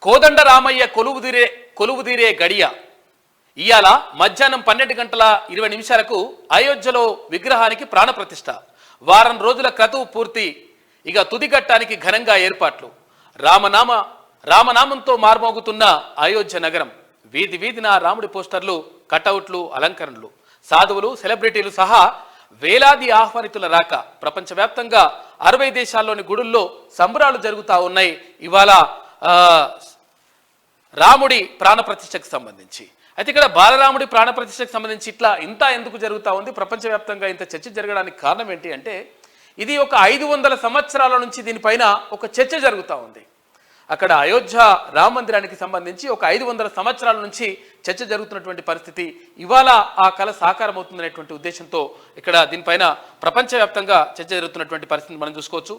కోదండ రామయ్య కొలువుదీరే గడియ ఇయాల మధ్యాహ్నం 12:20 అయోధ్యలో విగ్రహానికి ప్రాణప్రతిష్ఠ. వారం రోజుల క్రతువు పూర్తి. ఇక తుదిఘట్టానికి ఘనంగా ఏర్పాట్లు. రామనామంతో మార్మోగుతున్న అయోధ్య నగరం. వీధి వీధిన రాముడి పోస్టర్లు, కటౌట్లు, అలంకరణలు. సాధువులు, సెలబ్రిటీలు సహా వేలాది ఆహ్వానితుల రాక. ప్రపంచవ్యాప్తంగా 60 దేశాల్లోని గుడుల్లో సంబరాలు జరుగుతూ ఉన్నాయి. ఇవాళ రాముడి ప్రాణప్రతిష్ఠకు సంబంధించి అయితే ఇక్కడ బాలరాముడి ప్రాణప్రతిష్ఠకు సంబంధించి ఇంత ఎందుకు జరుగుతూ ఉంది, ప్రపంచవ్యాప్తంగా ఇంత చర్చ జరగడానికి కారణం ఏంటి అంటే, ఇది ఒక 500 సంవత్సరాల నుంచి దీనిపైన ఒక చర్చ జరుగుతూ ఉంది. అక్కడ అయోధ్య రామ మందిరానికి సంబంధించి ఒక 500 సంవత్సరాల నుంచి చర్చ జరుగుతున్నటువంటి పరిస్థితి. ఇవాళ ఆ కళ సాకారం అవుతుందనేటువంటి ఉద్దేశంతో ఇక్కడ దీనిపైన ప్రపంచవ్యాప్తంగా చర్చ జరుగుతున్నటువంటి పరిస్థితిని మనం చూసుకోవచ్చు.